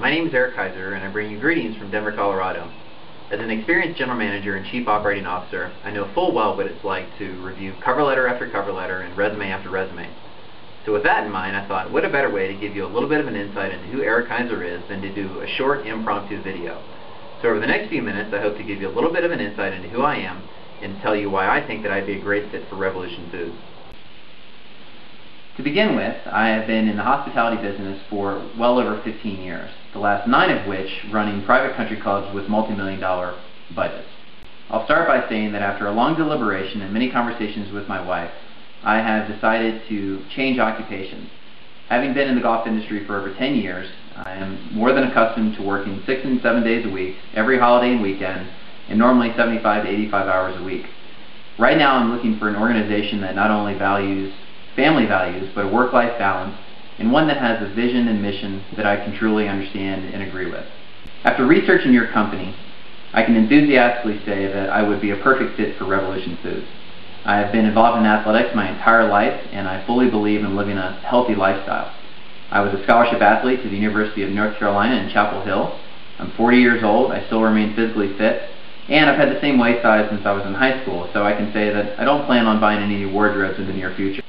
My name is Eric Kaiser, and I bring you greetings from Denver, Colorado. As an experienced general manager and chief operating officer, I know full well what it's like to review cover letter after cover letter and resume after resume. So with that in mind, I thought, what a better way to give you a little bit of an insight into who Eric Kaiser is than to do a short, impromptu video. So over the next few minutes, I hope to give you a little bit of an insight into who I am and tell you why I think that I'd be a great fit for Revolution Foods. To begin with, I have been in the hospitality business for well over 15 years, the last 9 of which running private country clubs with multi-million-dollar budgets. I'll start by saying that after a long deliberation and many conversations with my wife, I have decided to change occupations. Having been in the golf industry for over 10 years, I am more than accustomed to working 6 and 7 days a week, every holiday and weekend, and normally 75 to 85 hours a week. Right now I'm looking for an organization that not only values family values, but a work-life balance, and one that has a vision and mission that I can truly understand and agree with. After researching your company, I can enthusiastically say that I would be a perfect fit for Revolution Foods. I have been involved in athletics my entire life, and I fully believe in living a healthy lifestyle. I was a scholarship athlete to the University of North Carolina in Chapel Hill. I'm 40 years old, I still remain physically fit, and I've had the same waist size since I was in high school, so I can say that I don't plan on buying any new wardrobes in the near future.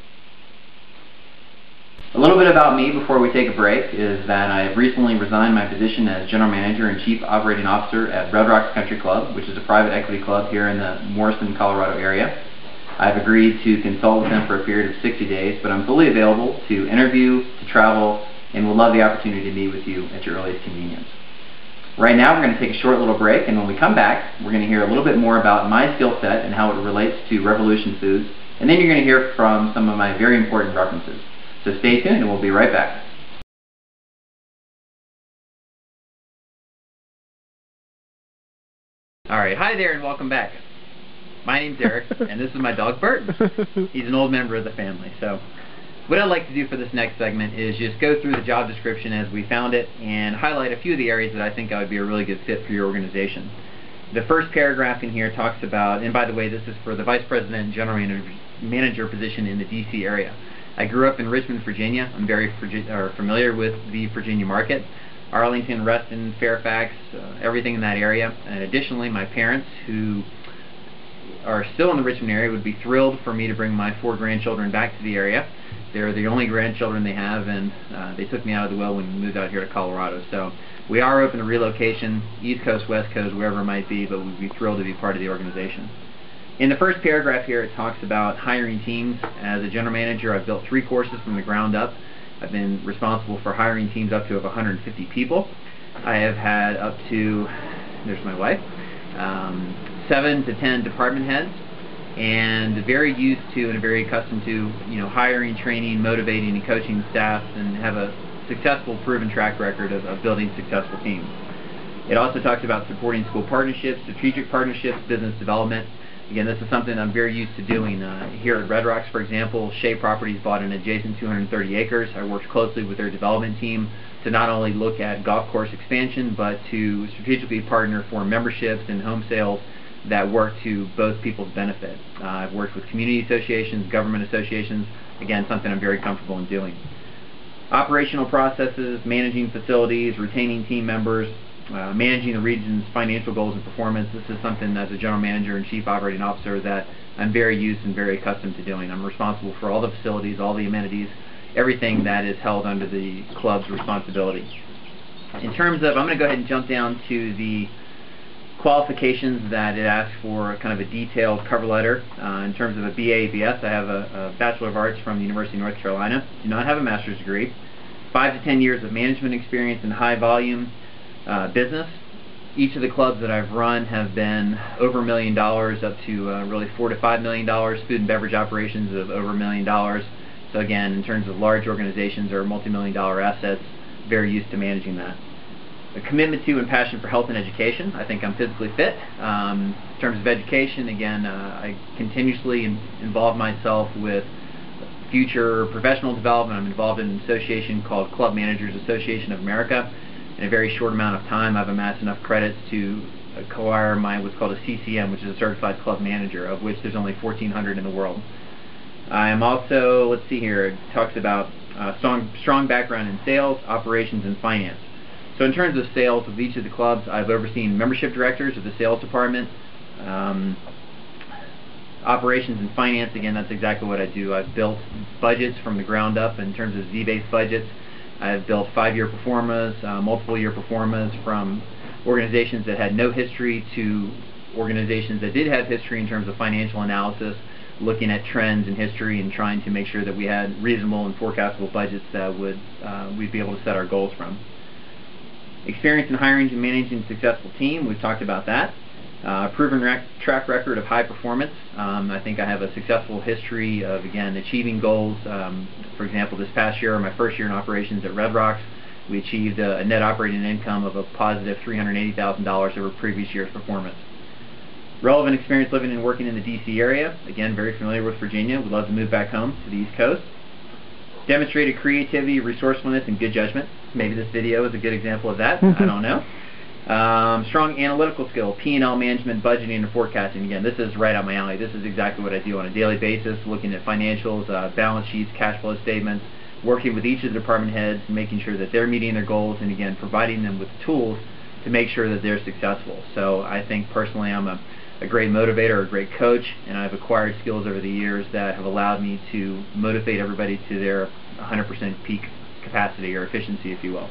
A little bit about me before we take a break is that I have recently resigned my position as General Manager and Chief Operating Officer at Red Rocks Country Club, which is a private equity club here in the Morrison, Colorado area. I've agreed to consult with them for a period of 60 days, but I'm fully available to interview, to travel, and would love the opportunity to meet with you at your earliest convenience. Right now we're going to take a short little break, and when we come back, we're going to hear a little bit more about my skill set and how it relates to Revolution Foods, and then you're going to hear from some of my very important references. So stay tuned and we'll be right back. Alright, hi there and welcome back. My name's Eric and this is my dog Bert. He's an old member of the family. So what I'd like to do for this next segment is just go through the job description as we found it and highlight a few of the areas that I think I would be a really good fit for your organization. The first paragraph in here talks about, and by the way this is for the Vice President and General Manager position in the DC area. I grew up in Richmond, Virginia. I'm very familiar with the Virginia market. Arlington, Reston, Fairfax, everything in that area. And additionally, my parents, who are still in the Richmond area, would be thrilled for me to bring my 4 grandchildren back to the area. They're the only grandchildren they have, and they took me out of the will when we moved out here to Colorado. So we are open to relocation, East Coast, West Coast, wherever it might be, but we'd be thrilled to be part of the organization. In the first paragraph here, it talks about hiring teams. As a general manager, I've built 3 courses from the ground up. I've been responsible for hiring teams up to 150 people. I have had up to, there's my wife, 7 to 10 department heads, and very used to and very accustomed to, hiring, training, motivating, and coaching staff, and have a successful, proven track record of building successful teams. It also talks about supporting school partnerships, strategic partnerships, business development. Again, this is something I'm very used to doing. Here at Red Rocks, for example, Shea Properties bought an adjacent 230 acres. I worked closely with their development team to not only look at golf course expansion, but to strategically partner for memberships and home sales that work to both people's benefit. I've worked with community associations, government associations, again, something I'm very comfortable in doing. Operational processes, managing facilities, retaining team members, managing the region's financial goals and performance. This is something as a general manager and chief operating officer that I'm very used and very accustomed to doing. I'm responsible for all the facilities, all the amenities, everything that is held under the club's responsibility. In terms of, I'm going to go ahead and jump down to the qualifications that it asks for, kind of a detailed cover letter. In terms of a BA, BS, I have a Bachelor of Arts from the University of North Carolina. Do not have a master's degree. 5 to 10 years of management experience in high volume business. Each of the clubs that I've run have been over $1 million up to really $4 to $5 million. Food and beverage operations of over $1 million. So again, in terms of large organizations or multi-million-dollar assets, very used to managing that. A commitment to and passion for health and education. I think I'm physically fit. In terms of education, again, I continuously involve myself with future professional development. I'm involved in an association called Club Managers Association of America. In a very short amount of time, I've amassed enough credits to acquire my what's called a CCM, which is a Certified Club Manager, of which there's only 1,400 in the world. I am also, let's see here, it talks about strong background in sales, operations, and finance. So in terms of sales with each of the clubs, I've overseen membership directors of the sales department, operations and finance. Again, that's exactly what I do. I've built budgets from the ground up in terms of Z-based budgets. I've built 5-year performas, multiple-year performas from organizations that had no history to organizations that did have history in terms of financial analysis, looking at trends in history and trying to make sure that we had reasonable and forecastable budgets that we'd be able to set our goals from. Experience in hiring and managing a successful team, we've talked about that. Proven track record of high performance. I think I have a successful history of, again, achieving goals. For example, this past year, my first year in operations at Red Rocks, we achieved a net operating income of a positive $380,000 over previous year's performance. Relevant experience living and working in the D.C. area. Again, very familiar with Virginia. Would love to move back home to the East Coast. Demonstrated creativity, resourcefulness, and good judgment. Maybe this video is a good example of that. I don't know. Strong analytical skill, P&L management, budgeting, and forecasting. Again, this is right up my alley. This is exactly what I do on a daily basis, looking at financials, balance sheets, cash flow statements, working with each of the department heads, making sure that they're meeting their goals, and again, providing them with tools to make sure that they're successful. So I think personally I'm a great motivator, a great coach, and I've acquired skills over the years that have allowed me to motivate everybody to their 100% peak capacity or efficiency, if you will.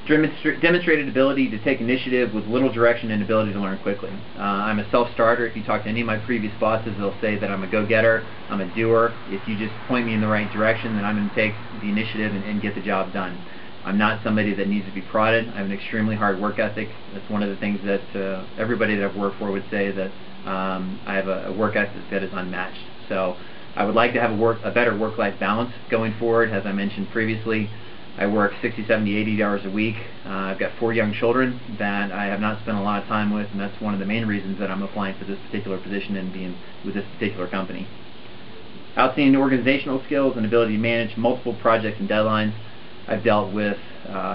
Demonstrated ability to take initiative with little direction and ability to learn quickly. I'm a self-starter. If you talk to any of my previous bosses, they'll say that I'm a go-getter, I'm a doer. If you just point me in the right direction, then I'm going to take the initiative and get the job done. I'm not somebody that needs to be prodded. I have an extremely hard work ethic. That's one of the things that everybody that I've worked for would say, that I have a work ethic that is unmatched. So I would like to have a better work-life balance going forward. As I mentioned previously, I work 60, 70, 80 hours a week. I've got 4 young children that I have not spent a lot of time with, and that's one of the main reasons that I'm applying for this particular position and being with this particular company. Outstanding organizational skills and ability to manage multiple projects and deadlines. I've dealt with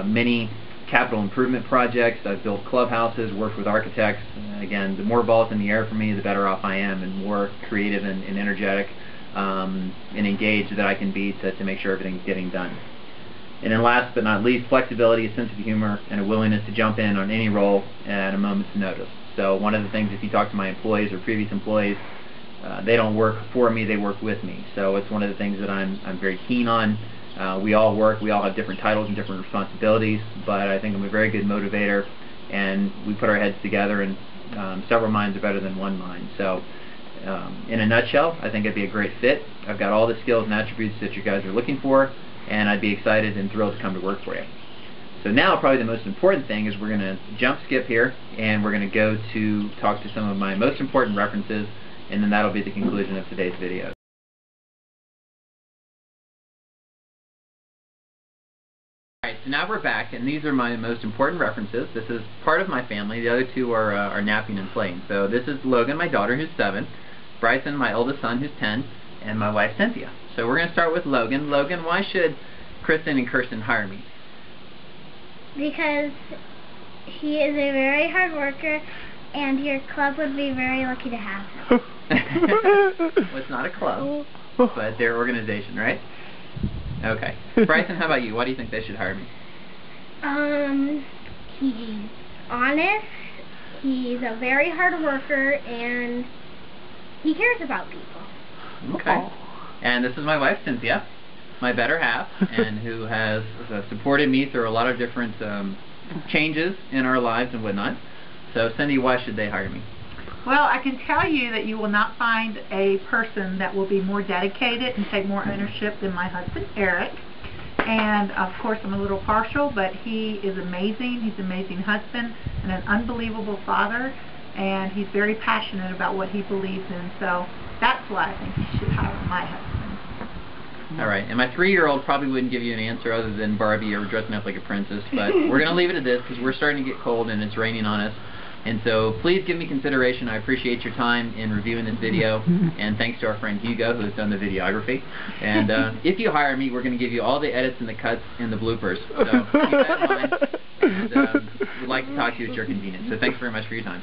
many capital improvement projects. I've built clubhouses, worked with architects. Again, the more balls in the air for me, the better off I am, and more creative and energetic and engaged that I can be to make sure everything's getting done. And then last but not least, flexibility, a sense of humor, and a willingness to jump in on any role at a moment's notice. So one of the things, if you talk to my employees or previous employees, they don't work for me, they work with me. So it's one of the things that I'm very keen on. We all work, we all have different titles and different responsibilities, but I think I'm a very good motivator, and we put our heads together, and several minds are better than one mind. So in a nutshell, I think I'd be a great fit. I've got all the skills and attributes that you guys are looking for, and I'd be excited and thrilled to come to work for you. So now probably the most important thing is we're going to jump skip here, and we're going to go to talk to some of my most important references, and then that'll be the conclusion of today's video. Alright, so now we're back, and these are my most important references. This is part of my family. The other two are napping and playing. So this is Logan, my daughter, who's 7, Bryson, my oldest son, who's 10, and my wife, Cynthia. So we're going to start with Logan. Logan, why should Kristen and Kirsten hire me? Because he is a very hard worker, and your club would be very lucky to have him. Well, it's not a club, but their organization, right? Okay. Bryson, how about you? Why do you think they should hire me? He's honest, he's a very hard worker, and he cares about people. Okay. And this is my wife, Cynthia, my better half, and who has supported me through a lot of different changes in our lives and whatnot. So, Cindy, why should they hire me? Well, I can tell you that you will not find a person that will be more dedicated and take more ownership than my husband, Eric. And, of course, I'm a little partial, but he is amazing. He's an amazing husband and an unbelievable father, and he's very passionate about what he believes in. So that's why I think you should hire my husband. All right, and my 3-year-old probably wouldn't give you an answer other than Barbie or dressing up like a princess, but we're going to leave it at this because we're starting to get cold and it's raining on us. And so please give me consideration. I appreciate your time in reviewing this video, and thanks to our friend Hugo who has done the videography. And if you hire me, we're going to give you all the edits and the cuts and the bloopers. So keep that in mind, and we'd like to talk to you at your convenience. So thanks very much for your time.